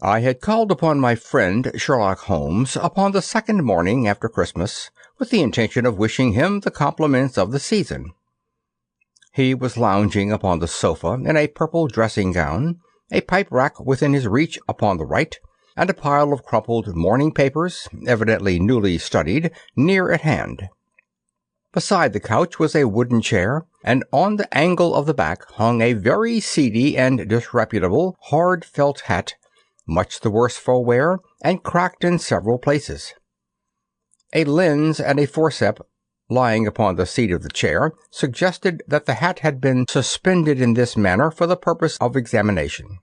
I had called upon my friend Sherlock Holmes upon the second morning after Christmas, with the intention of wishing him the compliments of the season. He was lounging upon the sofa in a purple dressing-gown, a pipe-rack within his reach upon the right, and a pile of crumpled morning papers, evidently newly studied, near at hand. Beside the couch was a wooden chair, and on the angle of the back hung a very seedy and disreputable hard felt hat, much the worse for wear, and cracked in several places. A lens and a forceps lying upon the seat of the chair suggested that the hat had been suspended in this manner for the purpose of examination.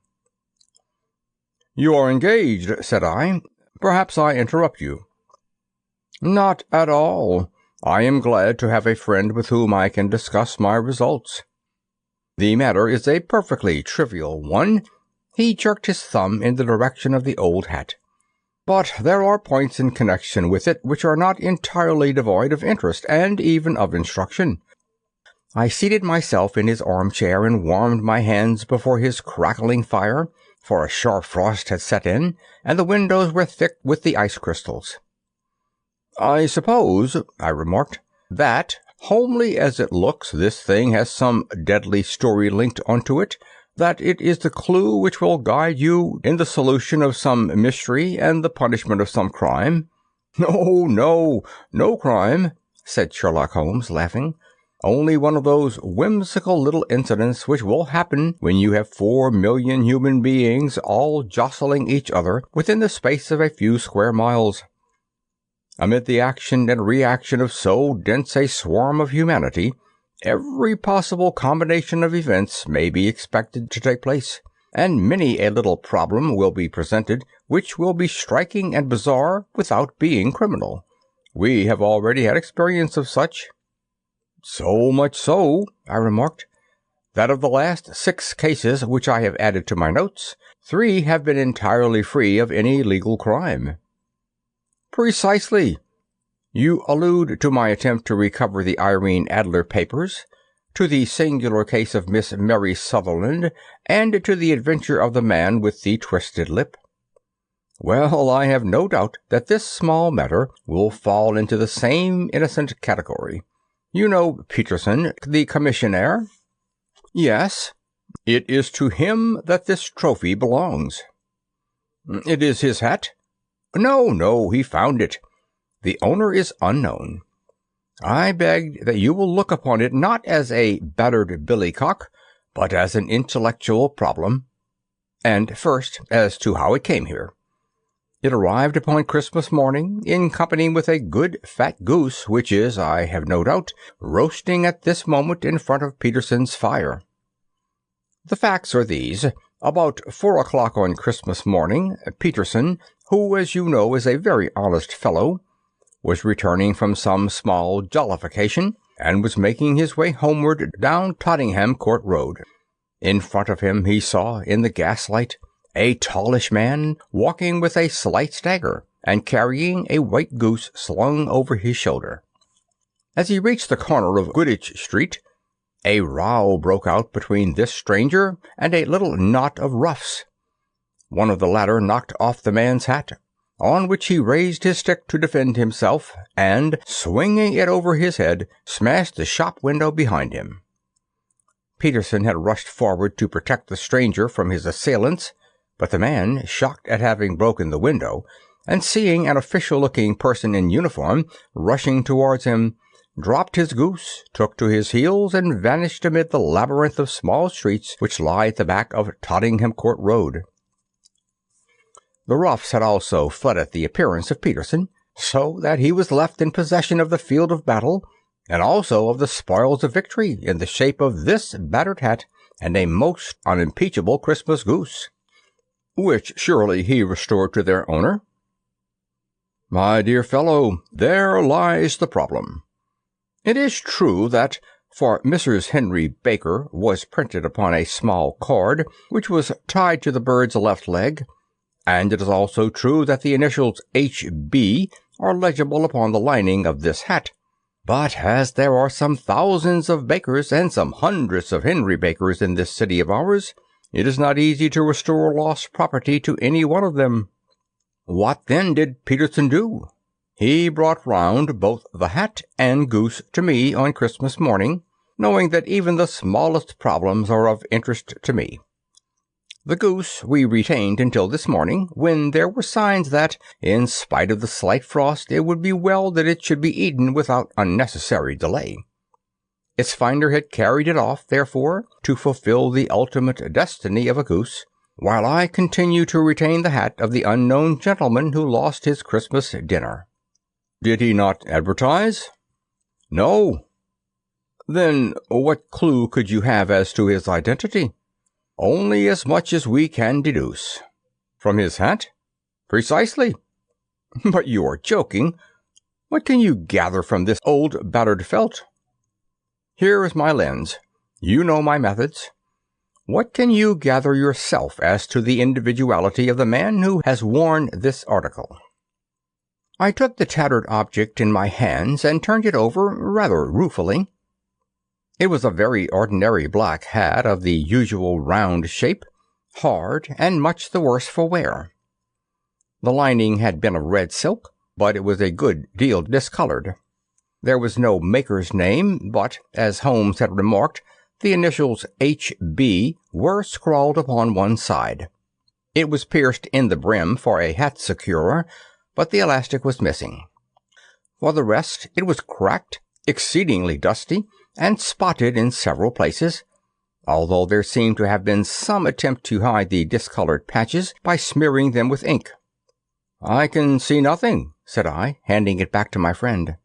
"You are engaged," said I. "Perhaps I interrupt you." "Not at all. I am glad to have a friend with whom I can discuss my results. The matter is a perfectly trivial one." He jerked his thumb in the direction of the old hat. "But there are points in connection with it which are not entirely devoid of interest and even of instruction." I seated myself in his armchair and warmed my hands before his crackling fire, for a sharp frost had set in, and the windows were thick with the ice crystals. "I suppose," I remarked, "that, homely as it looks, this thing has some deadly story linked onto it, that it is the clue which will guide you in the solution of some mystery and the punishment of some crime." No crime," said Sherlock Holmes, laughing. "Only one of those whimsical little incidents which will happen when you have 4,000,000 human beings all jostling each other within the space of a few square miles. Amid the action and reaction of so dense a swarm of humanity, every possible combination of events may be expected to take place, and many a little problem will be presented which will be striking and bizarre without being criminal. We have already had experience of such." "So much so," I remarked, "that of the last 6 cases which I have added to my notes, 3 have been entirely free of any legal crime." "Precisely. You allude to my attempt to recover the Irene Adler papers, to the singular case of Miss Mary Sutherland, and to the adventure of the man with the twisted lip. Well, I have no doubt that this small matter will fall into the same innocent category. You know Peterson, the commissionaire?" "Yes." "It is to him that this trophy belongs." "It is his hat?" No, he found it. The owner is unknown. I beg that you will look upon it not as a battered billycock, but as an intellectual problem. And first, as to how it came here. It arrived upon Christmas morning, in company with a good fat goose, which is, I have no doubt, roasting at this moment in front of Peterson's fire. The facts are these. About 4 o'clock on Christmas morning, Peterson, who, as you know, is a very honest fellow, was returning from some small jollification, and was making his way homeward down Tuddingham Court Road. In front of him he saw, in the gaslight, a tallish man walking with a slight stagger, and carrying a white goose slung over his shoulder. As he reached the corner of Goodrich Street, a row broke out between this stranger and a little knot of roughs. One of the latter knocked off the man's hat, on which he raised his stick to defend himself, and, swinging it over his head, smashed the shop window behind him. Peterson had rushed forward to protect the stranger from his assailants, but the man, shocked at having broken the window, and seeing an official-looking person in uniform rushing towards him, dropped his goose, took to his heels, and vanished amid the labyrinth of small streets which lie at the back of Tuddingham Court Road. The roughs had also fled at the appearance of Peterson, so that he was left in possession of the field of battle, and also of the spoils of victory in the shape of this battered hat and a most unimpeachable Christmas goose, which surely he restored to their owner. My dear fellow, there lies the problem. It is true that "For Mrs. Henry Baker" was printed upon a small card which was tied to the bird's left leg, and it is also true that the initials H.B. are legible upon the lining of this hat. But as there are some thousands of Bakers and some hundreds of Henry Bakers in this city of ours, It is not easy to restore lost property to any one of them. What then did Peterson do? He brought round both the hat and goose to me on Christmas morning, knowing that even the smallest problems are of interest to me. The goose we retained until this morning, when there were signs that, in spite of the slight frost, it would be well that it should be eaten without unnecessary delay. Its finder had carried it off, therefore, to fulfill the ultimate destiny of a goose, while I continue to retain the hat of the unknown gentleman who lost his Christmas dinner. Did he not advertise? No. Then what clue could you have as to his identity? Only as much as we can deduce. From his hat? Precisely. But you are joking. What can you gather from this old battered felt? Here is my lens. You know my methods. What can you gather yourself as to the individuality of the man who has worn this article? I took the tattered object in my hands and turned it over rather ruefully. It was a very ordinary black hat of the usual round shape, hard, and much the worse for wear. The lining had been of red silk, but it was a good deal discolored. There was no maker's name, but, as Holmes had remarked, the initials H.B. were scrawled upon one side. It was pierced in the brim for a hat securer, but the elastic was missing. For the rest, it was cracked, exceedingly dusty, and spotted in several places, although there seemed to have been some attempt to hide the discolored patches by smearing them with ink. I can see nothing, said I, handing it back to my friend.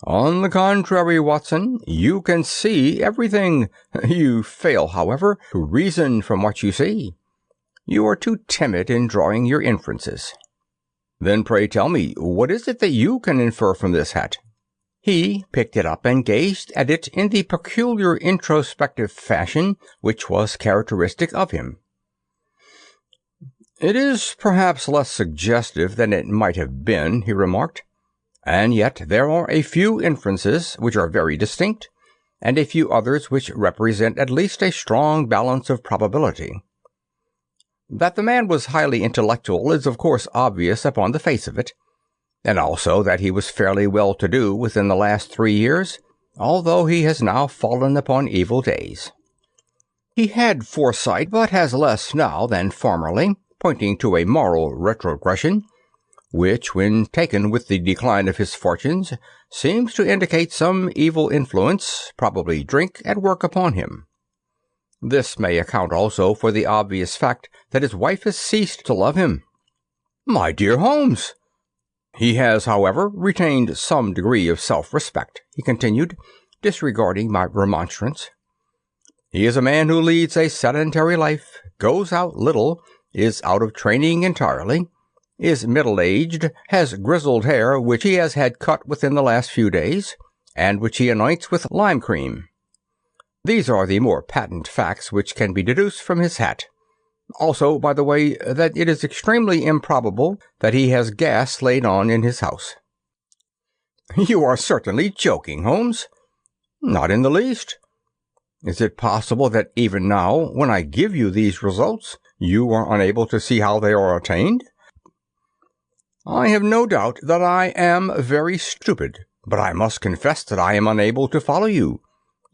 On the contrary, Watson, you can see everything. You fail, however, to reason from what you see. You are too timid in drawing your inferences. Then pray tell me, what is it that you can infer from this hat? He picked it up and gazed at it in the peculiar introspective fashion which was characteristic of him. It is perhaps less suggestive than it might have been, he remarked, and yet there are a few inferences which are very distinct, and a few others which represent at least a strong balance of probability. That the man was highly intellectual is of course obvious upon the face of it, and also that he was fairly well-to-do within the last 3 years, although he has now fallen upon evil days. He had foresight, but has less now than formerly, pointing to a moral retrogression, which, when taken with the decline of his fortunes, seems to indicate some evil influence, probably drink, at work upon him. This may account also for the obvious fact that his wife has ceased to love him. My dear Holmes! He has, however, retained some degree of self-respect, he continued, disregarding my remonstrance. He is a man who leads a sedentary life, goes out little, is out of training entirely, is middle-aged, has grizzled hair which he has had cut within the last few days, and which he anoints with lime cream. These are the more patent facts which can be deduced from his hat. Also, by the way, that it is extremely improbable that he has gas laid on in his house. You are certainly joking, Holmes. Not in the least. Is it possible that even now, when I give you these results, you are unable to see how they are attained? I have no doubt that I am very stupid, but I must confess that I am unable to follow you.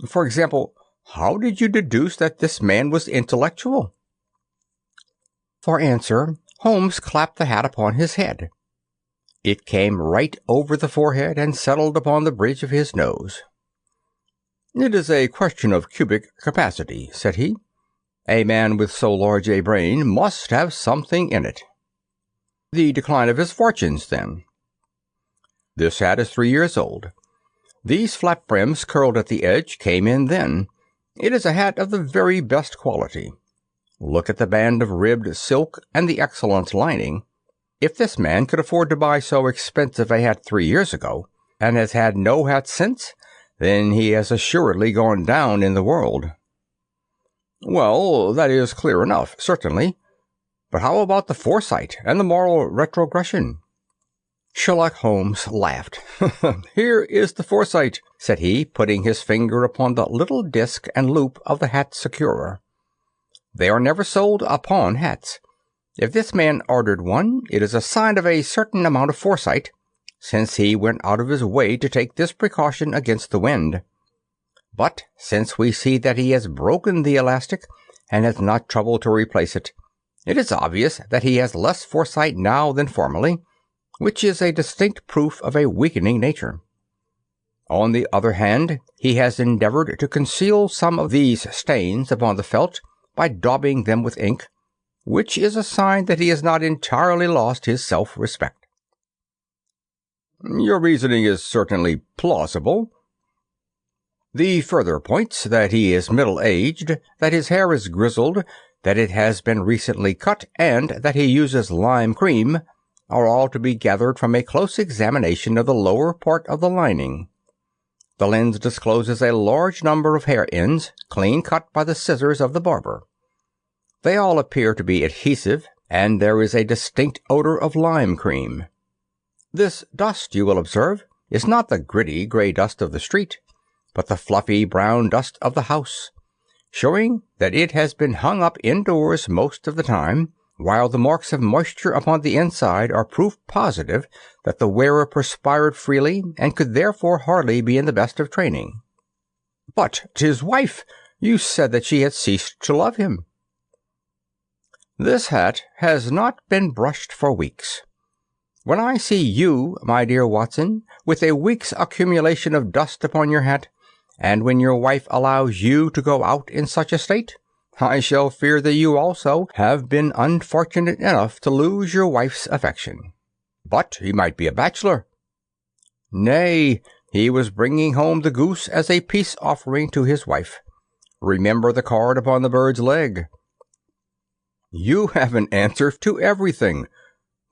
For example, how did you deduce that this man was intellectual? For answer, Holmes clapped the hat upon his head. It came right over the forehead and settled upon the bridge of his nose. It is a question of cubic capacity, said he. A man with so large a brain must have something in it. The decline of his fortunes, then. This hat is 3 years old. These flap brims curled at the edge came in then. It is a hat of the very best quality. Look at the band of ribbed silk and the excellent lining. If this man could afford to buy so expensive a hat 3 years ago, and has had no hat since, then he has assuredly gone down in the world. Well, that is clear enough, certainly. But how about the foresight and the moral retrogression? Sherlock Holmes laughed. Here is the foresight, said he, putting his finger upon the little disc and loop of the hat securer. They are never sold upon hats. If this man ordered one, it is a sign of a certain amount of foresight, since he went out of his way to take this precaution against the wind. But since we see that he has broken the elastic and has not troubled to replace it, it is obvious that he has less foresight now than formerly, which is a distinct proof of a weakening nature. On the other hand, he has endeavored to conceal some of these stains upon the felt by daubing them with ink, which is a sign that he has not entirely lost his self-respect. Your reasoning is certainly plausible. The further points, that he is middle-aged, that his hair is grizzled, that it has been recently cut, and that he uses lime cream, are all to be gathered from a close examination of the lower part of the lining. The lens discloses a large number of hair ends, clean cut by the scissors of the barber. They all appear to be adhesive, and there is a distinct odor of lime cream. This dust, you will observe, is not the gritty gray dust of the street, but the fluffy brown dust of the house, showing that it has been hung up indoors most of the time, while the marks of moisture upon the inside are proof positive that the wearer perspired freely and could therefore hardly be in the best of training. But 'tis wife! You said that she had ceased to love him. This hat has not been brushed for weeks. When I see you, my dear Watson, with a week's accumulation of dust upon your hat, and when your wife allows you to go out in such a state, I shall fear that you also have been unfortunate enough to lose your wife's affection. But he might be a bachelor. Nay, he was bringing home the goose as a peace offering to his wife. Remember the card upon the bird's leg. You have an answer to everything.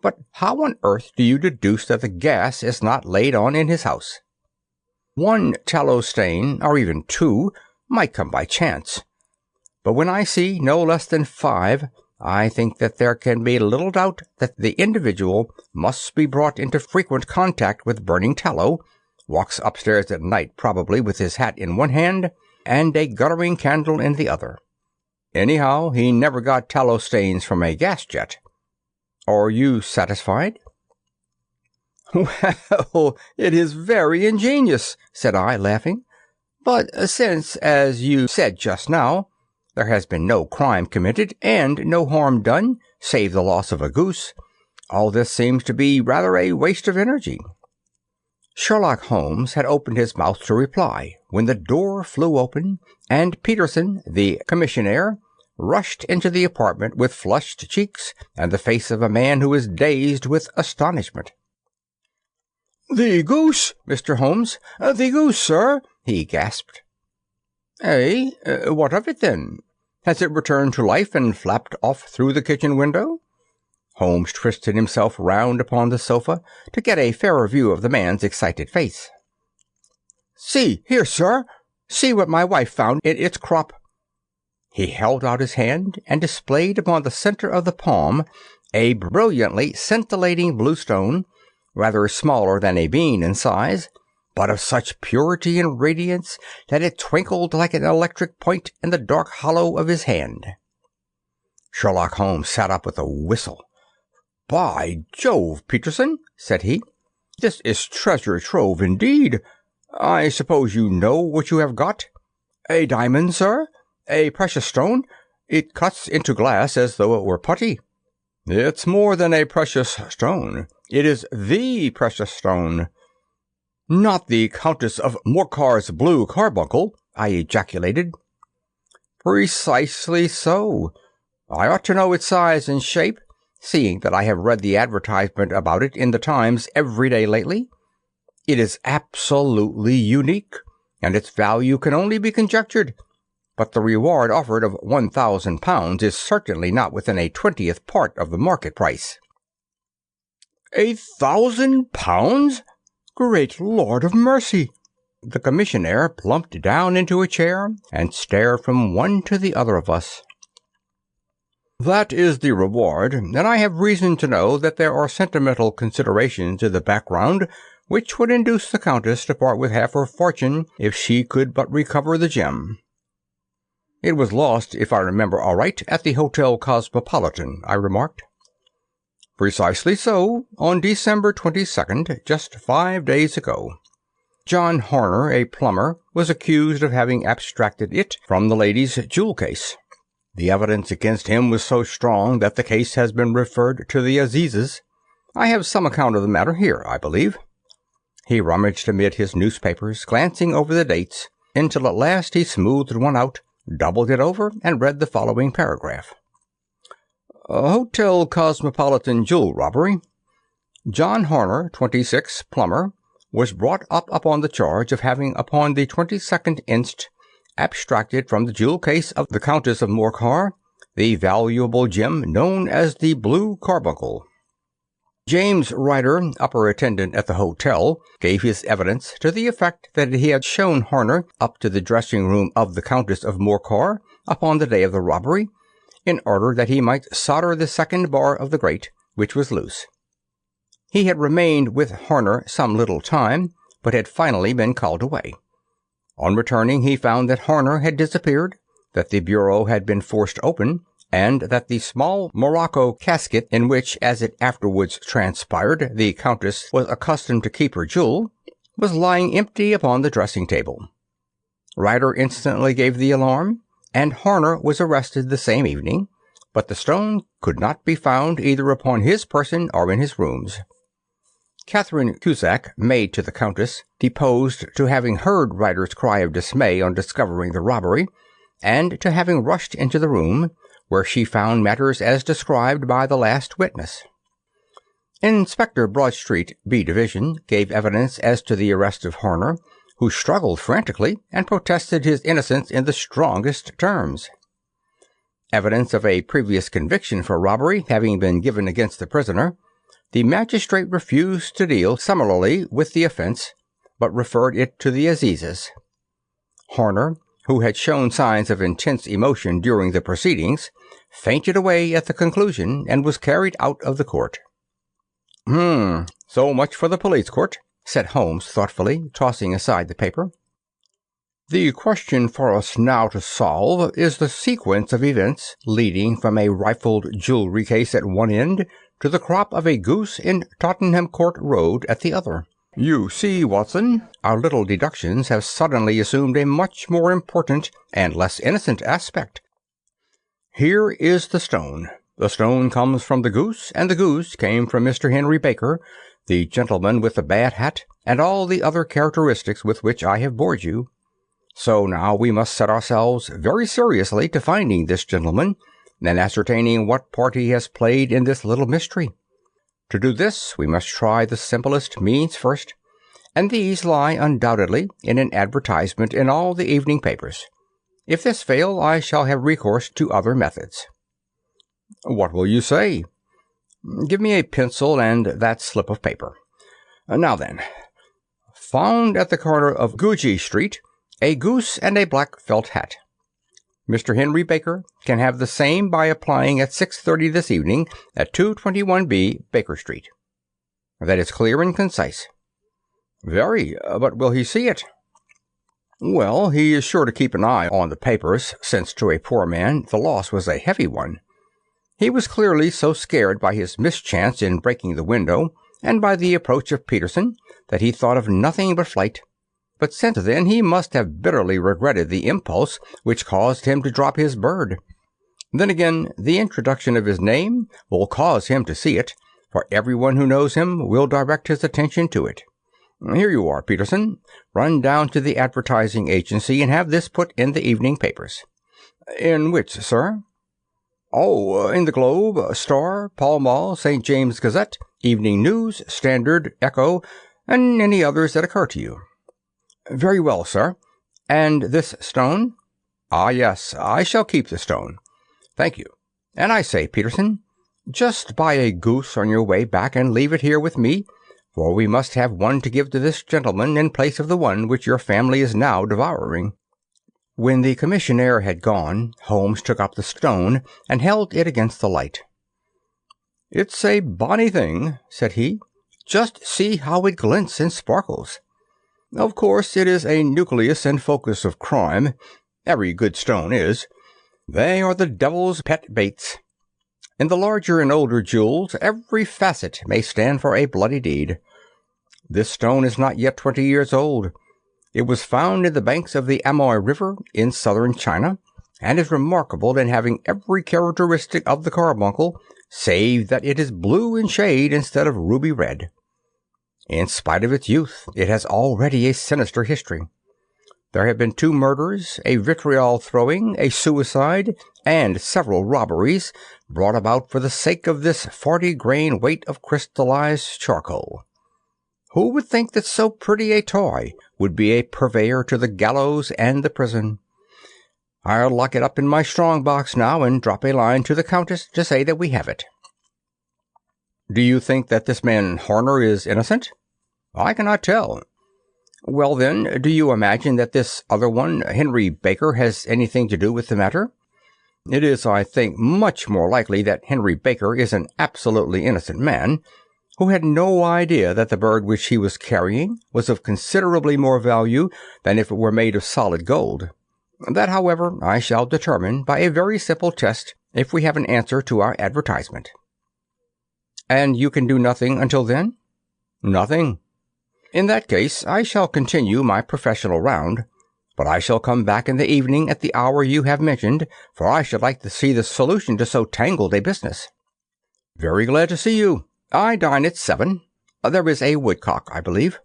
But how on earth do you deduce that the gas is not laid on in his house? One tallow stain, or even two, might come by chance. But when I see no less than 5, I think that there can be little doubt that the individual must be brought into frequent contact with burning tallow, walks upstairs at night probably with his hat in one hand and a guttering candle in the other. Anyhow, he never got tallow stains from a gas jet. Are you satisfied? Well, it is very ingenious, said I, laughing. But since, as you said just now, there has been no crime committed and no harm done, save the loss of a goose, all this seems to be rather a waste of energy. Sherlock Holmes had opened his mouth to reply when the door flew open, and Peterson, the commissionaire, rushed into the apartment with flushed cheeks and the face of a man who is dazed with astonishment. "The goose, Mr. Holmes! The goose, sir!" he gasped. "Eh? What of it, then? Has it returned to life and flapped off through the kitchen window?" Holmes twisted himself round upon the sofa to get a fairer view of the man's excited face. "See here, sir! See what my wife found in its crop!" He held out his hand and displayed upon the center of the palm a brilliantly scintillating blue stone, rather smaller than a bean in size, but of such purity and radiance that it twinkled like an electric point in the dark hollow of his hand. Sherlock Holmes sat up with a whistle. "By Jove, Peterson," said he, "this is treasure trove indeed. I suppose you know what you have got? A diamond, sir? A precious stone? It cuts into glass as though it were putty." "It's more than a precious stone. It is the precious stone." "Not the Countess of Morcar's blue carbuncle," I ejaculated. "Precisely so. I ought to know its size and shape, seeing that I have read the advertisement about it in the Times every day lately. It is absolutely unique, and its value can only be conjectured, but the reward offered of £1,000 is certainly not within a 20th part of the market price." £1,000? Great Lord of mercy! The commissionaire plumped down into a chair and stared from one to the other of us. "That is the reward, and I have reason to know that there are sentimental considerations in the background which would induce the Countess to part with half her fortune if she could but recover the gem." "It was lost, if I remember aright, at the Hotel Cosmopolitan," I remarked. "Precisely so, on December 22nd, just 5 days ago. John Horner, a plumber, was accused of having abstracted it from the lady's jewel case. The evidence against him was so strong that the case has been referred to the Assizes. I have some account of the matter here, I believe." He rummaged amid his newspapers, glancing over the dates, until at last he smoothed one out, doubled it over, and read the following paragraph. "Hotel Cosmopolitan jewel robbery. John Horner, 26, plumber, was brought up upon the charge of having upon the 22nd inst. Abstracted from the jewel case of the Countess of Morcar the valuable gem known as the blue carbuncle. James Ryder, upper attendant at the hotel, gave his evidence to the effect that he had shown Horner up to the dressing-room of the Countess of Morcar upon the day of the robbery, in order that he might solder the second bar of the grate, which was loose. He had remained with Horner some little time, but had finally been called away. On returning, he found that Horner had disappeared, that the bureau had been forced open, and that the small morocco casket in which, as it afterwards transpired, the Countess was accustomed to keep her jewel, was lying empty upon the dressing-table. Ryder instantly gave the alarm, and Horner was arrested the same evening, but the stone could not be found either upon his person or in his rooms. Catherine Cusack, maid to the Countess, deposed to having heard Ryder's cry of dismay on discovering the robbery, and to having rushed into the room, where she found matters as described by the last witness. Inspector Broadstreet, B Division, gave evidence as to the arrest of Horner, who struggled frantically and protested his innocence in the strongest terms. Evidence of a previous conviction for robbery having been given against the prisoner, the magistrate refused to deal similarly with the offense, but referred it to the Assizes. Horner, who had shown signs of intense emotion during the proceedings, fainted away at the conclusion and was carried out of the court. So much for the police court," said Holmes thoughtfully, tossing aside the paper. "The question for us now to solve is the sequence of events leading from a rifled jewelry case at one end to the crop of a goose in Tuddingham Court Road at the other. You see, Watson, our little deductions have suddenly assumed a much more important and less innocent aspect. Here is the stone. The stone comes from the goose, and the goose came from Mr. Henry Baker, the gentleman with the bad hat, and all the other characteristics with which I have bored you. So now we must set ourselves very seriously to finding this gentleman, and ascertaining what part he has played in this little mystery. To do this, we must try the simplest means first, and these lie undoubtedly in an advertisement in all the evening papers. If this fail, I shall have recourse to other methods." "What will you say?" "Give me a pencil and that slip of paper. Now then, found at the corner of Gougy Street, a goose and a black felt hat. Mr. Henry Baker can have the same by applying at 6:30 this evening at 221B Baker Street. That is clear and concise." "Very, but will he see it?" "Well, he is sure to keep an eye on the papers, since to a poor man the loss was a heavy one. He was clearly so scared by his mischance in breaking the window, and by the approach of Peterson, that he thought of nothing but flight. But since then he must have bitterly regretted the impulse which caused him to drop his bird. Then again, the introduction of his name will cause him to see it, for everyone who knows him will direct his attention to it. Here you are, Peterson. Run down to the advertising agency and have this put in the evening papers." "In which, sir?" "Oh, in the Globe, Star, Pall Mall, St. James's Gazette, Evening News, Standard, Echo, and any others that occur to you." "Very well, sir. And this stone?" "Ah, yes, I shall keep the stone." "Thank you. And I say, Peterson, just buy a goose on your way back and leave it here with me, for we must have one to give to this gentleman in place of the one which your family is now devouring." When the commissionaire had gone, Holmes took up the stone and held it against the light. "It's a bonny thing," said he. "Just see how it glints and sparkles. Of course, it is a nucleus and focus of crime. Every good stone is. They are the devil's pet baits. In the larger and older jewels, every facet may stand for a bloody deed. This stone is not yet 20 years old. It was found in the banks of the Amoy River in southern China, and is remarkable in having every characteristic of the carbuncle, save that it is blue in shade instead of ruby red. In spite of its youth, it has already a sinister history. There have been 2 murders, a vitriol throwing, a suicide, and several robberies brought about for the sake of this 40-grain weight of crystallized charcoal. Who would think that so pretty a toy would be a purveyor to the gallows and the prison? I'll lock it up in my strong box now and drop a line to the Countess to say that we have it. Do you think that this man Horner is innocent? I cannot tell. Well then, do you imagine that this other one, Henry Baker, has anything to do with the matter? It is, I think, much more likely that Henry Baker is an absolutely innocent man, who had no idea that the bird which he was carrying was of considerably more value than if it were made of solid gold. That, however, I shall determine by a very simple test if we have an answer to our advertisement. And you can do nothing until then? Nothing. In that case, I shall continue my professional round, but I shall come back in the evening at the hour you have mentioned, for I should like to see the solution to so tangled a business. Very glad to see you. I dine at 7. There is a woodcock, I believe.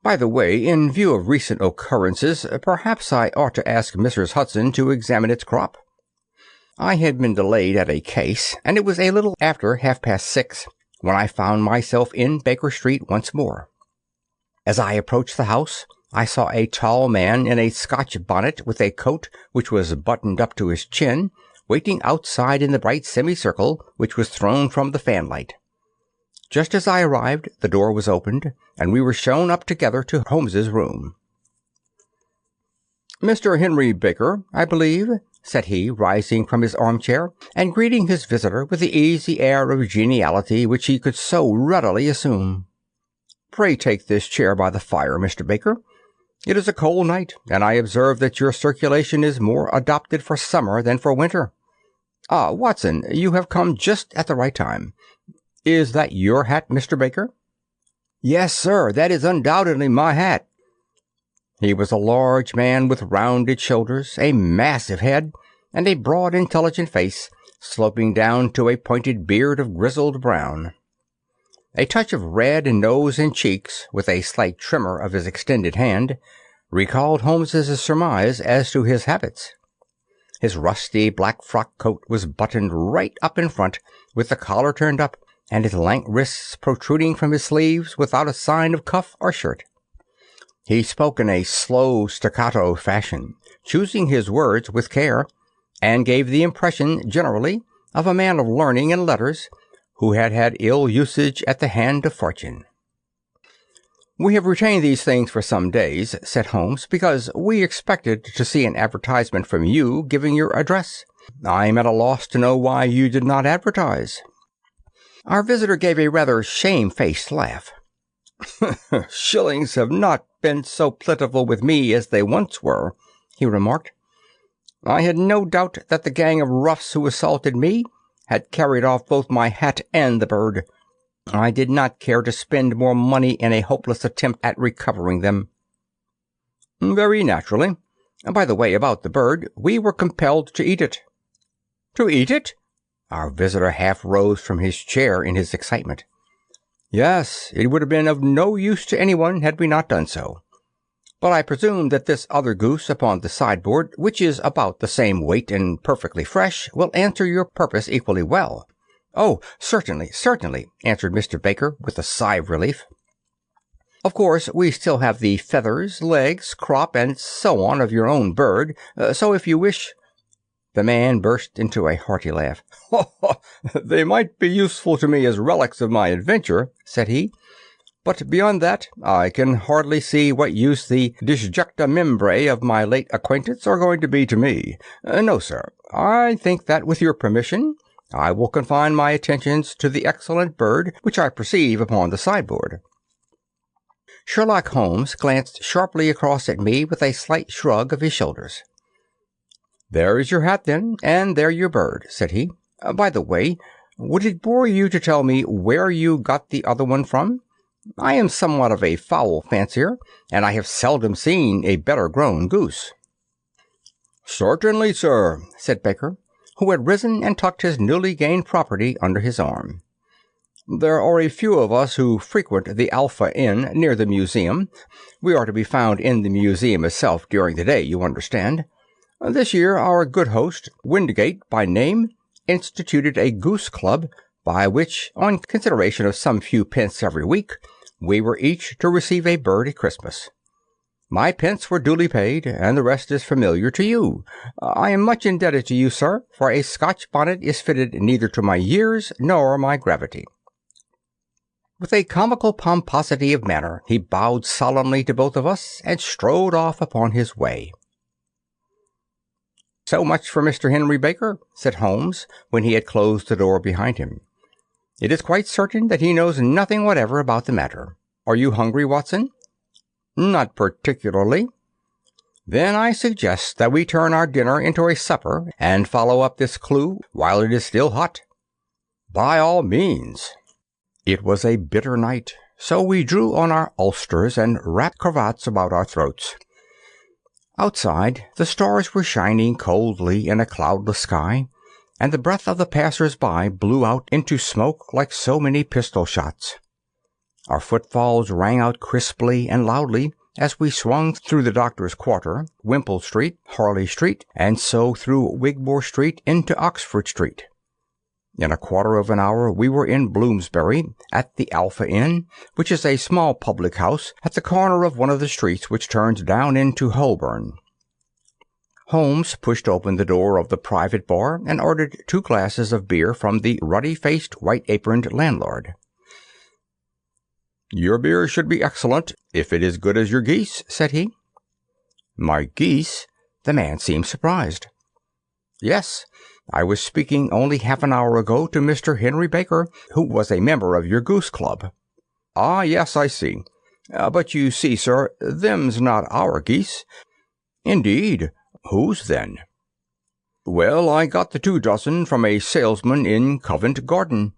By the way, in view of recent occurrences, perhaps I ought to ask Mrs. Hudson to examine its crop. I had been delayed at a case, and it was a little after 6:30 when I found myself in Baker Street once more. As I approached the house, I saw a tall man in a Scotch bonnet with a coat which was buttoned up to his chin, waiting outside in the bright semicircle which was thrown from the fanlight. Just as I arrived, the door was opened, and we were shown up together to Holmes's room. "Mr. Henry Baker, I believe," said he, rising from his armchair, and greeting his visitor with the easy air of geniality which he could so readily assume. "Pray take this chair by the fire, Mr. Baker. It is a cold night, and I observe that your circulation is more adopted for summer than for winter. Ah, Watson, you have come just at the right time. Is that your hat, Mr. Baker?" "Yes, sir, that is undoubtedly my hat." He was a large man with rounded shoulders, a massive head, and a broad, intelligent face, sloping down to a pointed beard of grizzled brown. A touch of red in nose and cheeks, with a slight tremor of his extended hand, recalled Holmes's surmise as to his habits. His rusty black frock coat was buttoned right up in front, with the collar turned up, and his lank wrists protruding from his sleeves without a sign of cuff or shirt. He spoke in a slow staccato fashion, choosing his words with care, and gave the impression, generally, of a man of learning and letters, who had had ill usage at the hand of fortune. "We have retained these things for some days," said Holmes, "because we expected to see an advertisement from you giving your address. I am at a loss to know why you did not advertise." Our visitor gave a rather shamefaced laugh. "Shillings have not been so plentiful with me as they once were," he remarked. "I had no doubt that the gang of roughs who assaulted me had carried off both my hat and the bird. I did not care to spend more money in a hopeless attempt at recovering them." "Very naturally. By the way, about the bird, we were compelled to eat it." "To eat it?" Our visitor half rose from his chair in his excitement. "Yes, it would have been of no use to anyone had we not done so. But I presume that this other goose upon the sideboard, which is about the same weight and perfectly fresh, will answer your purpose equally well." "Oh, certainly, certainly," answered Mr. Baker with a sigh of relief. "Of course, we still have the feathers, legs, crop, and so on of your own bird, so if you wish—" The man burst into a hearty laugh. "They might be useful to me as relics of my adventure," said he, "but beyond that I can hardly see what use the disjecta membrae of my late acquaintance are going to be to me. No, sir, I think that, with your permission, I will confine my attentions to the excellent bird which I perceive upon the sideboard." Sherlock Holmes glanced sharply across at me with a slight shrug of his shoulders. "There is your hat, then, and there your bird," said he. "By the way, would it bore you to tell me where you got the other one from? I am somewhat of a fowl fancier, and I have seldom seen a better grown goose." "Certainly, sir," said Baker, who had risen and tucked his newly gained property under his arm. "There are a few of us who frequent the Alpha Inn near the museum. We are to be found in the museum itself during the day, you understand. This year our good host, Windgate by name, instituted a goose club, by which, on consideration of some few pence every week, we were each to receive a bird at Christmas. My pence were duly paid, and the rest is familiar to you. I am much indebted to you, sir, for a Scotch bonnet is fitted neither to my years nor my gravity." With a comical pomposity of manner, he bowed solemnly to both of us, and strode off upon his way. "So much for Mr. Henry Baker," said Holmes, when he had closed the door behind him. "It is quite certain that he knows nothing whatever about the matter. Are you hungry, Watson?" "Not particularly." "Then I suggest that we turn our dinner into a supper, and follow up this clue while it is still hot." "By all means." It was a bitter night, so we drew on our ulsters and wrapped cravats about our throats. Outside, the stars were shining coldly in a cloudless sky, and the breath of the passers-by blew out into smoke like so many pistol shots. Our footfalls rang out crisply and loudly as we swung through the Doctor's Quarter, Wimpole Street, Harley Street, and so through Wigmore Street into Oxford Street. In a quarter of an hour we were in Bloomsbury, at the Alpha Inn, which is a small public house at the corner of one of the streets which turns down into Holborn. Holmes pushed open the door of the private bar and ordered 2 glasses of beer from the ruddy-faced, white-aproned landlord. "Your beer should be excellent, if it is good as your geese," said he. "My geese?" The man seemed surprised. "Yes. I was speaking only half an hour ago to Mr. Henry Baker, who was a member of your goose club." "Ah, yes, I see. But you see, sir, them's not our geese." "Indeed? Whose, then?" "Well, I got the 2 dozen from a salesman in Covent Garden."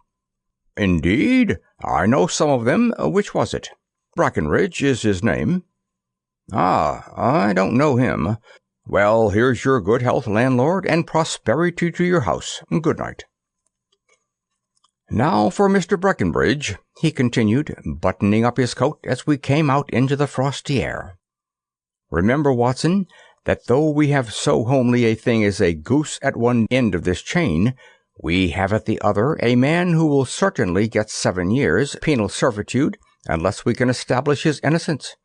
"Indeed? I know some of them. Which was it?" "Brackenridge is his name." "Ah, I don't know him. Well, here's your good health, landlord, and prosperity to your house. Good night." "Now for Mr. Breckenridge," he continued, buttoning up his coat as we came out into the frosty air. "Remember, Watson, that though we have so homely a thing as a goose at one end of this chain, we have at the other a man who will certainly get 7 years penal servitude unless we can establish his innocence.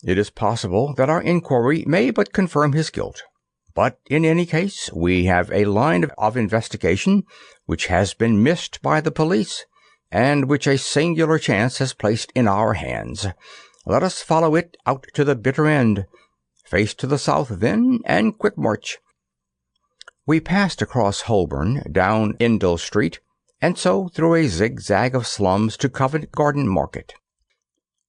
It is possible that our inquiry may but confirm his guilt. But in any case, we have a line of investigation which has been missed by the police, and which a singular chance has placed in our hands. Let us follow it out to the bitter end. Face to the south, then, and quick march." We passed across Holborn, down Endell Street, and so through a zigzag of slums to Covent Garden Market.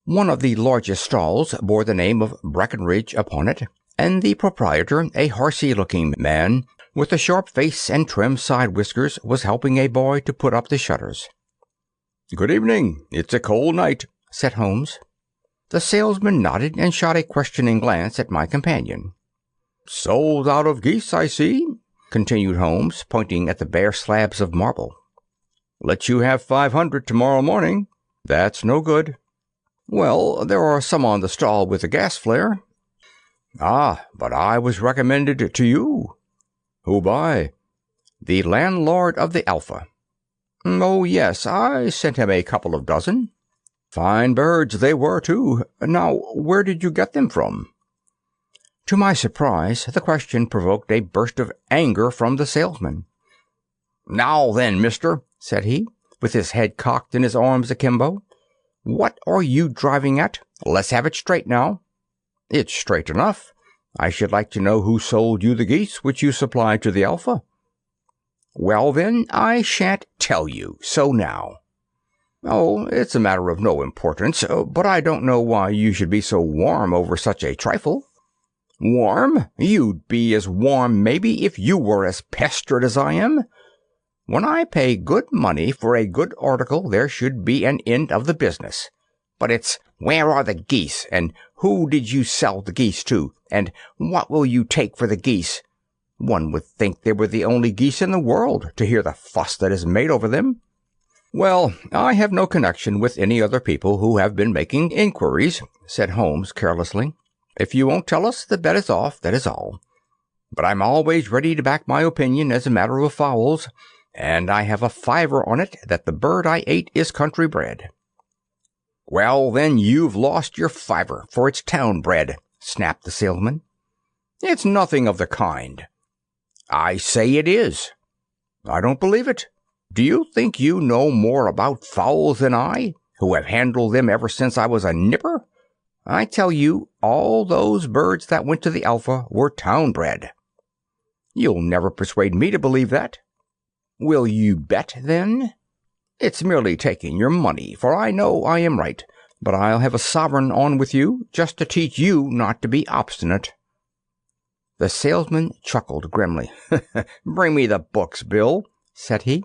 One of the largest stalls bore the name of Brackenridge upon it, and the proprietor, a horsey-looking man, with a sharp face and trim side whiskers, was helping a boy to put up the shutters. "Good evening. It's a cold night," said Holmes. The salesman nodded and shot a questioning glance at my companion. "Sold out of geese, I see," continued Holmes, pointing at the bare slabs of marble. "Let you have 500 tomorrow morning." "That's no good." "Well, there are some on the stall with a gas flare." "Ah, but I was recommended to you." "Who by?" "The landlord of the Alpha." "Oh, yes, I sent him a couple of dozen." "Fine birds they were, too. Now, where did you get them from?" To my surprise, the question provoked a burst of anger from the salesman. "Now then, mister," said he, with his head cocked and his arms akimbo, "what are you driving at? Let's have it straight now." "It's straight enough. I should like to know who sold you the geese which you supplied to the Alpha." "Well, then, I shan't tell you. So now." "Oh, it's a matter of no importance, but I don't know why you should be so warm over such a trifle." Warm? You'd be as warm, maybe, if you were as pestered as I am. When I pay good money for a good article, there should be an end of the business. But it's, where are the geese, and who did you sell the geese to, and what will you take for the geese? One would think they were the only geese in the world, to hear the fuss that is made over them. Well, I have no connection with any other people who have been making inquiries, said Holmes carelessly. If you won't tell us, the bet is off, that is all. But I'm always ready to back my opinion as a matter of fowls, and I have a fiver on it that the bird I ate is country bred. Well, then you've lost your fiver, for it's town bred, snapped the salesman. It's nothing of the kind. I say it is. I don't believe it. Do you think you know more about fowls than I, who have handled them ever since I was a nipper? I tell you, all those birds that went to the Alpha were town bred. You'll never persuade me to believe that. Will you bet, then? It's merely taking your money, for I know I am right, but I'll have a sovereign on with you, just to teach you not to be obstinate. The salesman chuckled grimly. Bring me the books, Bill, said he.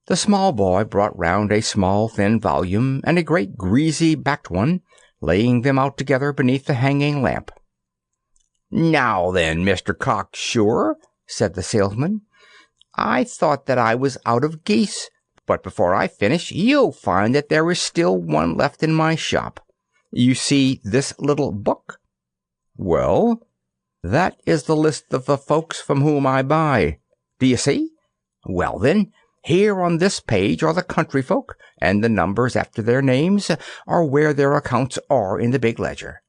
The small boy brought round a small, thin volume and a great greasy-backed one, laying them out together beneath the hanging lamp. Now then, Mr. Cocksure, said the salesman, I thought that I was out of geese, but before I finish, you'll find that there is still one left in my shop. You see this little book? Well, that is the list of the folks from whom I buy. Do you see? Well, then, here on this page are the country folk, and the numbers after their names are where their accounts are in the big ledger.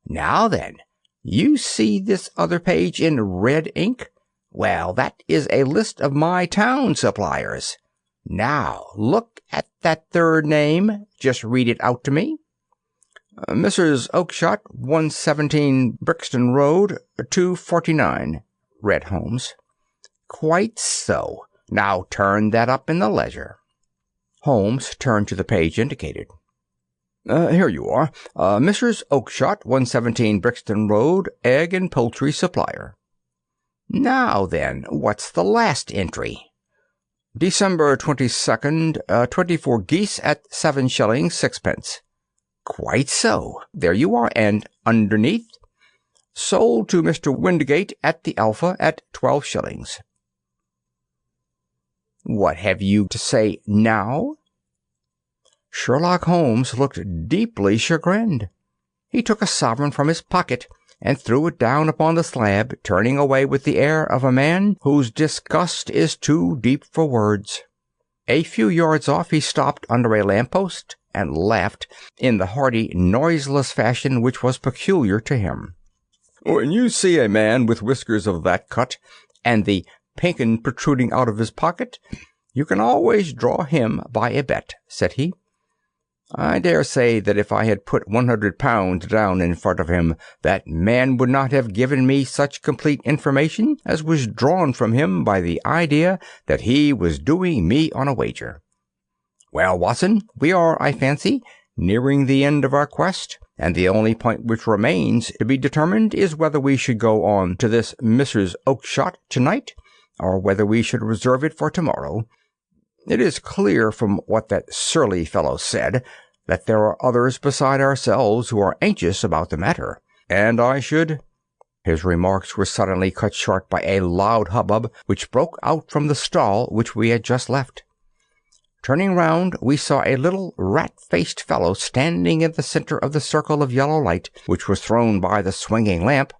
Now then, you see this other page in red ink? Well, that is a list of my town suppliers. Now, look at that third name. Just read it out to me. Mrs. Oakshott, 117 Brixton Road, 249, read Holmes. Quite so. Now turn that up in the ledger. Holmes turned to the page indicated. Here you are. Mrs. Oakshott, 117 Brixton Road, egg and poultry supplier. Now then, what's the last entry? December 22nd, 24 geese at 7 shillings 6pence. Quite so. There you are, and underneath, sold to Mr. Windigate at the Alpha at 12 shillings. What have you to say now? Sherlock Holmes looked deeply chagrined. He took a sovereign from his pocket and threw it down upon the slab, turning away with the air of a man whose disgust is too deep for words. A few yards off he stopped under a lamp-post and laughed in the hearty, noiseless fashion which was peculiar to him. When you see a man with whiskers of that cut, and the pink 'un protruding out of his pocket, you can always draw him by a bet, said he. I dare say that if I had put £100 down in front of him, that man would not have given me such complete information as was drawn from him by the idea that he was doing me on a wager. Well, Watson, we are, I fancy, nearing the end of our quest, and the only point which remains to be determined is whether we should go on to this Mrs. Oakshott tonight, or whether we should reserve it for tomorrow. It is clear from what that surly fellow said that there are others beside ourselves who are anxious about the matter, and I should— His remarks were suddenly cut short by a loud hubbub which broke out from the stall which we had just left. Turning round, we saw a little rat-faced fellow standing in the centre of the circle of yellow light which was thrown by the swinging lamp,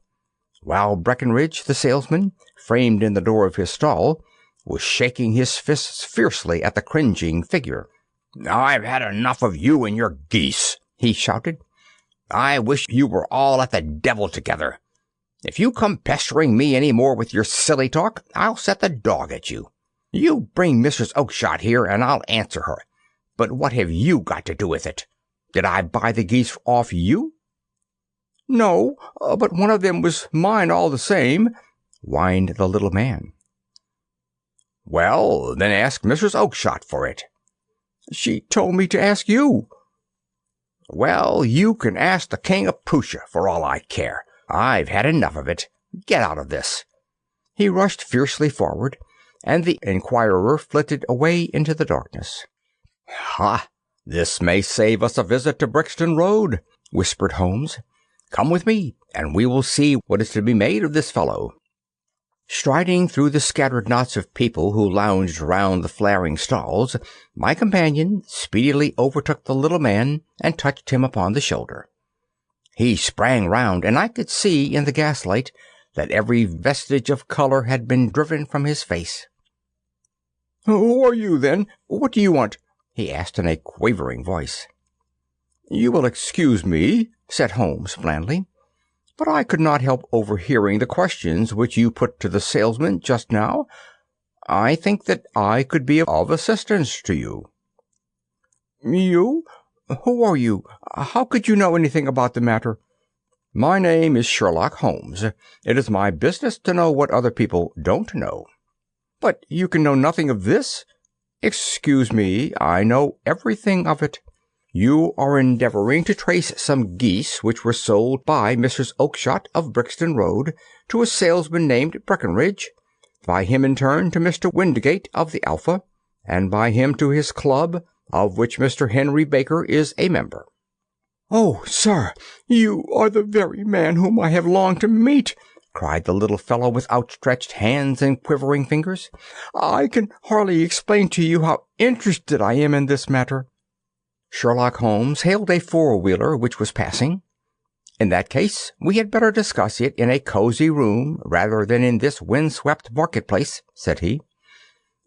while Breckenridge, the salesman, framed in the door of his stall, was shaking his fists fiercely at the cringing figure. "I've had enough of you and your geese," he shouted. "I wish you were all at the devil together. If you come pestering me any more with your silly talk, I'll set the dog at you. You bring Mrs. Oakshott here, and I'll answer her. But what have you got to do with it? Did I buy the geese off you?" "No, but one of them was mine all the same," whined the little man. "Well, then ask Mrs. Oakshott for it." "She told me to ask you." "Well, you can ask the King of Prussia for all I care. I've had enough of it. Get out of this." He rushed fiercely forward, and the inquirer flitted away into the darkness. "Ha! This may save us a visit to Brixton Road," whispered Holmes. "Come with me, and we will see what is to be made of this fellow." Striding through the scattered knots of people who lounged round the flaring stalls, my companion speedily overtook the little man and touched him upon the shoulder. He sprang round, and I could see in the gaslight that every vestige of color had been driven from his face. "Who are you, then? What do you want?" he asked in a quavering voice. "You will excuse me," said Holmes blandly, "but I could not help overhearing the questions which you put to the salesman just now. I think that I could be of assistance to you." "You? Who are you? How could you know anything about the matter?" "My name is Sherlock Holmes. It is my business to know what other people don't know." "But you can know nothing of this?" "Excuse me, I know everything of it. You are endeavoring to trace some geese which were sold by Mrs. Oakshott of Brixton Road to a salesman named Breckenridge, by him in turn to Mr. Windigate of the Alpha, and by him to his club, of which Mr. Henry Baker is a member." "Oh, sir, you are the very man whom I have longed to meet," cried the little fellow with outstretched hands and quivering fingers. "I can hardly explain to you how interested I am in this matter." Sherlock Holmes hailed a four-wheeler which was passing. "In that case, we had better discuss it in a cozy room rather than in this wind-swept market-place," said he.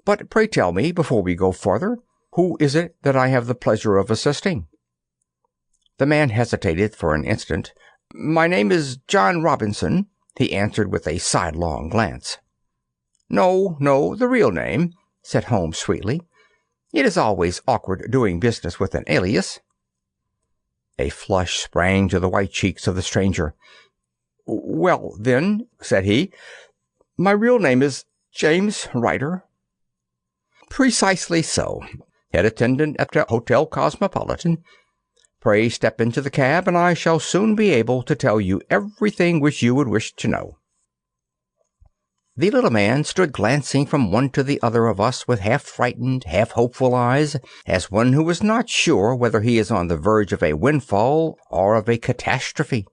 "But pray tell me, before we go farther, who is it that I have the pleasure of assisting?" The man hesitated for an instant. "My name is John Robinson," he answered with a sidelong glance. "No, the real name," said Holmes sweetly. "It is always awkward doing business with an alias." A flush sprang to the white cheeks of the stranger. "Well, then," said he, "my real name is James Ryder." "Precisely so. Head attendant at the Hotel Cosmopolitan. Pray step into the cab, and I shall soon be able to tell you everything which you would wish to know." The little man stood glancing from one to the other of us with half-frightened, half-hopeful eyes, as one who is not sure whether he is on the verge of a windfall or of a catastrophe.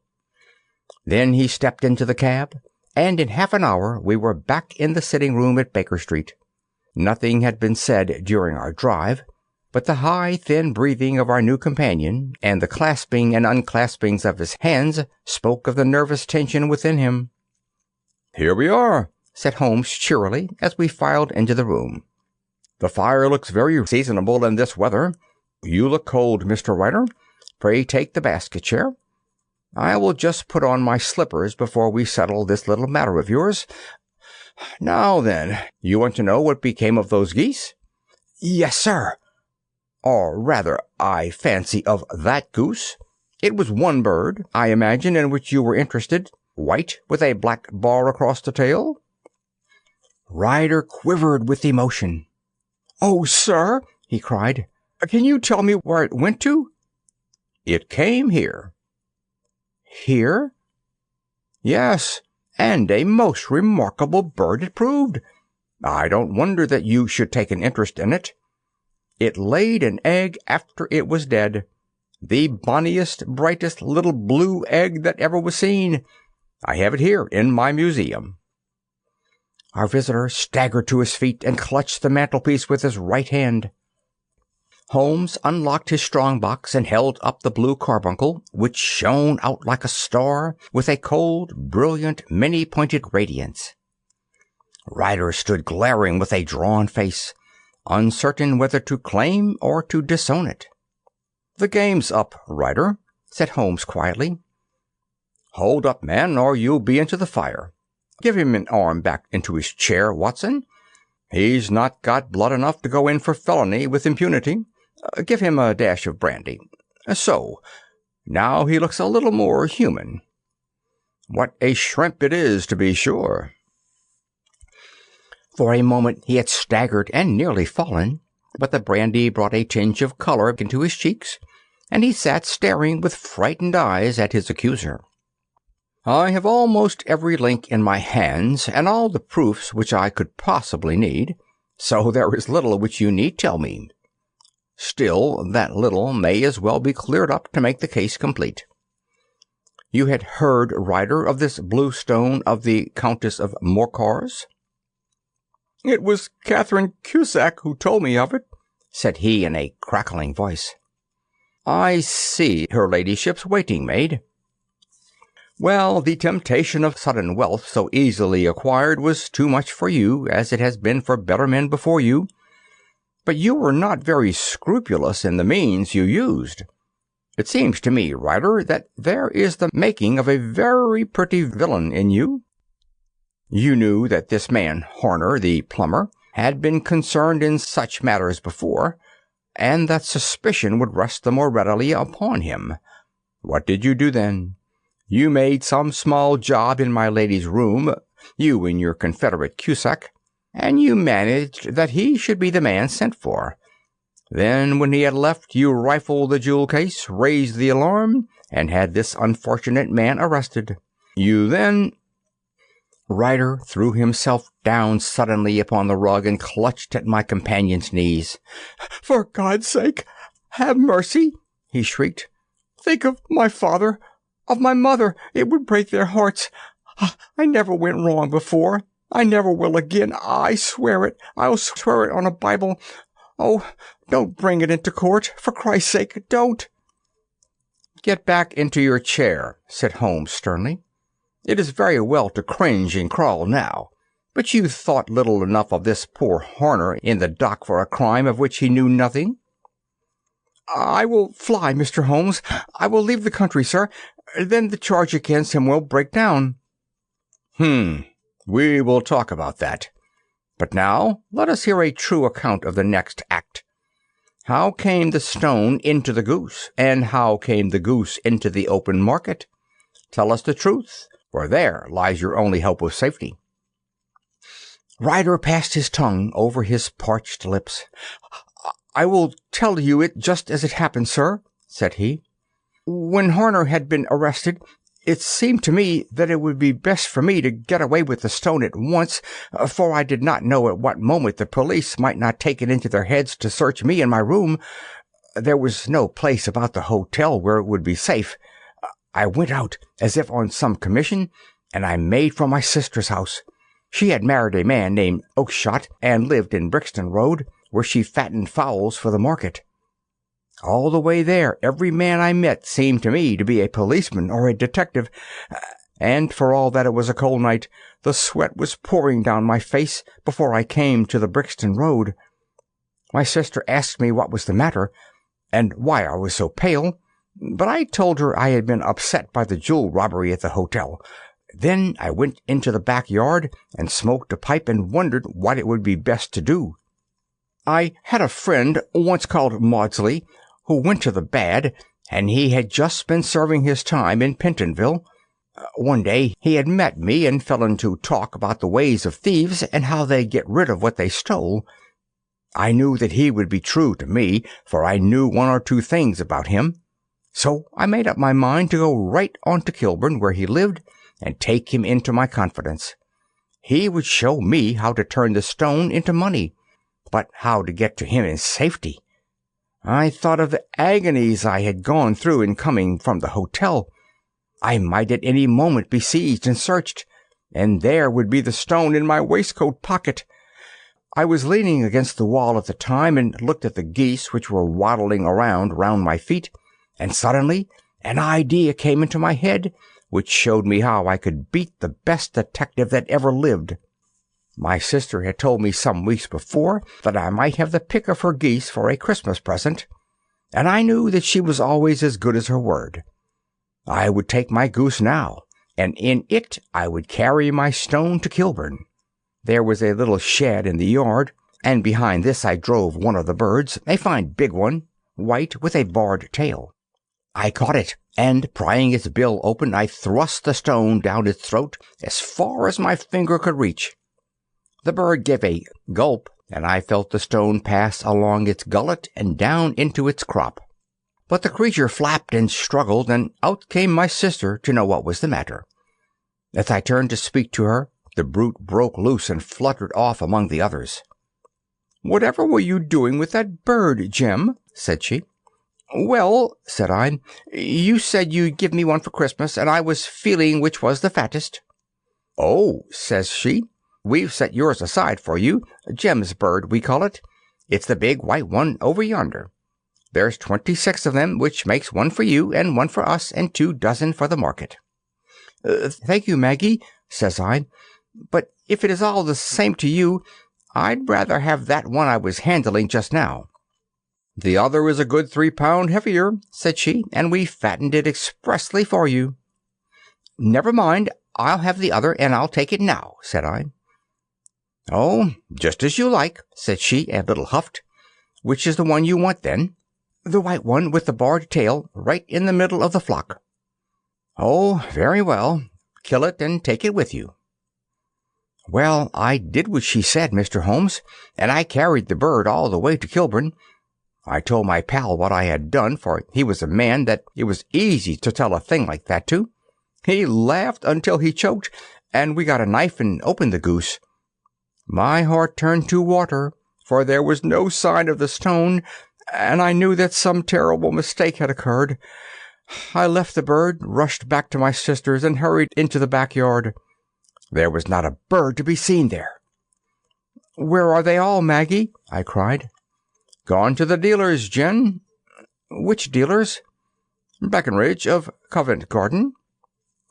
Then he stepped into the cab, and in half an hour we were back in the sitting-room at Baker Street. Nothing had been said during our drive, but the high, thin breathing of our new companion and the clasping and unclaspings of his hands spoke of the nervous tension within him. "Here we are," said Holmes cheerily as we filed into the room. "The fire looks very seasonable in this weather. You look cold, Mr. Ryder. Pray take the basket chair. I will just put on my slippers before we settle this little matter of yours. Now then, you want to know what became of those geese?" "Yes, sir." "Or rather, I fancy, of that goose. It was one bird, I imagine, in which you were interested, white with a black bar across the tail?" Ryder quivered with emotion. "Oh, sir," he cried, "can you tell me where it went to?" "It came here." "Here?" "Yes, and a most remarkable bird it proved. I don't wonder that you should take an interest in it. It laid an egg after it was dead. The bonniest, brightest little blue egg that ever was seen. I have it here in my museum." Our visitor staggered to his feet and clutched the mantelpiece with his right hand. Holmes unlocked his strong box and held up the blue carbuncle, which shone out like a star with a cold, brilliant, many-pointed radiance. Ryder stood glaring with a drawn face, uncertain whether to claim or to disown it. "The game's up, Ryder," said Holmes quietly. "Hold up, man, or you'll be into the fire. Give him an arm back into his chair, Watson. He's not got blood enough to go in for felony with impunity. Give him a dash of brandy. So. Now he looks a little more human. What a shrimp it is, to be sure." For a moment he had staggered and nearly fallen, but the brandy brought a tinge of color into his cheeks, and he sat staring with frightened eyes at his accuser. I have almost every link in my hands, and all the proofs which I could possibly need, so there is little which you need tell me. Still, that little may as well be cleared up to make the case complete. You had heard, Ryder, of this blue stone of the Countess of Morcar's? It was Catherine Cusack who told me of it, said he in a crackling voice. I see, her ladyship's waiting-maid. Well, the temptation of sudden wealth so easily acquired was too much for you, as it has been for better men before you. But you were not very scrupulous in the means you used. It seems to me, Ryder, that there is the making of a very pretty villain in you. You knew that this man Horner, the plumber, had been concerned in such matters before, and that suspicion would rest the more readily upon him. What did you do then? You made some small job in my lady's room, you and your confederate Cusack, and you managed that he should be the man sent for. Then, when he had left, you rifled the jewel case, raised the alarm, and had this unfortunate man arrested. You then— Ryder threw himself down suddenly upon the rug and clutched at my companion's knees. "For God's sake, have mercy!" he shrieked. "Think of my father, of my mother. It would break their hearts. I never went wrong before. I never will again. I swear it. I'll swear it on a Bible. Oh, don't bring it into court. For Christ's sake, don't." "Get back into your chair," said Holmes sternly. "It is very well to cringe and crawl now, but you thought little enough of this poor Horner in the dock for a crime of which he knew nothing." "I will fly, Mr. Holmes. I will leave the country, sir. Then the charge against him will break down." We will talk about that. But now let us hear a true account of the next act. How came the stone into the goose, and how came the goose into the open market? Tell us the truth, for there lies your only hope of safety." Ryder passed his tongue over his parched lips. "I will tell you it just as it happened, sir," said he. "When Horner had been arrested, it seemed to me that it would be best for me to get away with the stone at once, for I did not know at what moment the police might not take it into their heads to search me in my room. There was no place about the hotel where it would be safe. I went out as if on some commission, and I made for my sister's house. She had married a man named Oakshott and lived in Brixton Road, where she fattened fowls for the market. All the way there, every man I met seemed to me to be a policeman or a detective, and for all that it was a cold night, the sweat was pouring down my face before I came to the Brixton Road. My sister asked me what was the matter, and why I was so pale, but I told her I had been upset by the jewel robbery at the hotel. Then I went into the backyard and smoked a pipe and wondered what it would be best to do. I had a friend once called Maudsley, who went to the bad, and he had just been serving his time in Pentonville. One day he had met me and fell into talk about the ways of thieves and how they get rid of what they stole. I knew that he would be true to me, for I knew one or two things about him. So I made up my mind to go right on to Kilburn, where he lived, and take him into my confidence. He would show me how to turn the stone into money, but how to get to him in safety. I thought of the agonies I had gone through in coming from the hotel. I might at any moment be seized and searched, and there would be the stone in my waistcoat pocket. I was leaning against the wall at the time and looked at the geese which were waddling round my feet, and suddenly an idea came into my head which showed me how I could beat the best detective that ever lived. My sister had told me some weeks before that I might have the pick of her geese for a Christmas present, and I knew that she was always as good as her word. I would take my goose now, and in it I would carry my stone to Kilburn. There was a little shed in the yard, and behind this I drove one of the birds, a fine big one, white with a barred tail. I caught it, and prying its bill open, I thrust the stone down its throat as far as my finger could reach. The bird gave a gulp, and I felt the stone pass along its gullet and down into its crop. But the creature flapped and struggled, and out came my sister to know what was the matter. As I turned to speak to her, the brute broke loose and fluttered off among the others. "Whatever were you doing with that bird, Jim?" said she. "Well," said I, "you said you'd give me one for Christmas, and I was feeling which was the fattest." "Oh," says she, "we've set yours aside for you. Jem's bird, we call it. It's the big white one over yonder. There's 26 of them, which makes one for you and one for us and 2 dozen for the market." "Thank you, Maggie," says I, "but if it is all the same to you, I'd rather have that one I was handling just now." "The other is a good 3 pound heavier," said she, "and we fattened it expressly for you." "Never mind, I'll have the other, and I'll take it now," said I. "Oh, just as you like," said she, a little huffed. "Which is the one you want, then?" "The white one with the barred tail, right in the middle of the flock." "Oh, very well. Kill it and take it with you." Well, I did what she said, Mr. Holmes, and I carried the bird all the way to Kilburn. I told my pal what I had done, for he was a man that it was easy to tell a thing like that to. He laughed until he choked, and we got a knife and opened the goose. My heart turned to water, for there was no sign of the stone, and I knew that some terrible mistake had occurred. I left the bird, rushed back to my sisters, and hurried into the backyard. There was not a bird to be seen there. "Where are they all, Maggie?" I cried. "Gone to the dealers, Jen." "Which dealers?" "Breckenridge, of Covent Garden."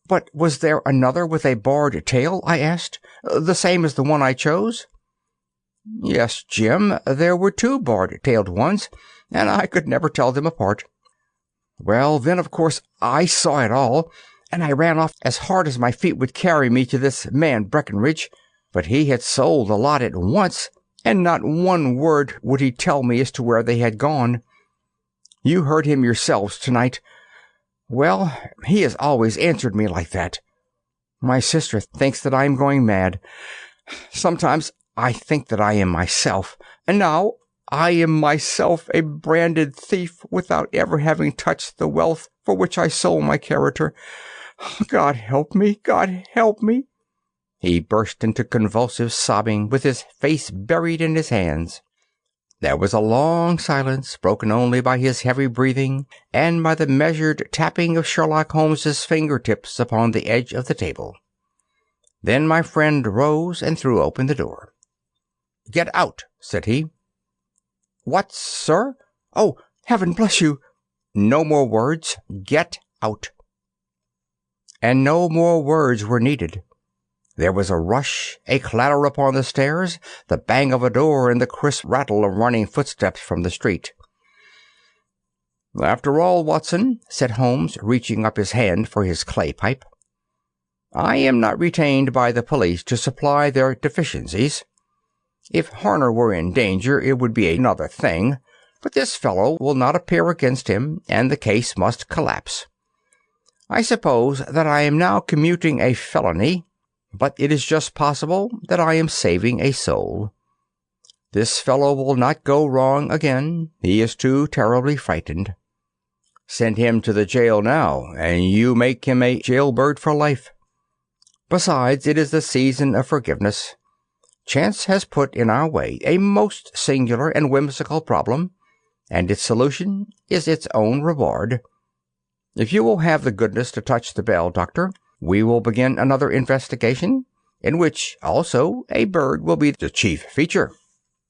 "But was there another with a barred tail?" I asked. "The same as the one I chose?" "Yes, Jim, there were 2 barred-tailed ones, and I could never tell them apart." Well, then, of course, I saw it all, and I ran off as hard as my feet would carry me to this man Breckenridge, but he had sold the lot at once, and not one word would he tell me as to where they had gone. You heard him yourselves tonight. Well, he has always answered me like that. My sister thinks that I am going mad. Sometimes I think that I am myself, and now I am myself a branded thief without ever having touched the wealth for which I sold my character. God help me! God help me!" He burst into convulsive sobbing, with his face buried in his hands. There was a long silence, broken only by his heavy breathing and by the measured tapping of Sherlock Holmes's finger-tips upon the edge of the table. Then my friend rose and threw open the door. "Get out," said he. "What, sir? Oh, heaven bless you!" "No more words. Get out." And no more words were needed. There was a rush, a clatter upon the stairs, the bang of a door, and the crisp rattle of running footsteps from the street. "After all, Watson," said Holmes, reaching up his hand for his clay pipe, "I am not retained by the police to supply their deficiencies. If Horner were in danger, it would be another thing, but this fellow will not appear against him, and the case must collapse. I suppose that I am now commuting a felony, but it is just possible that I am saving a soul. This fellow will not go wrong again. He is too terribly frightened. Send him to the jail now, and you make him a jailbird for life. Besides, it is the season of forgiveness. Chance has put in our way a most singular and whimsical problem, and its solution is its own reward. If you will have the goodness to touch the bell, Doctor, we will begin another investigation, in which also a bird will be the chief feature."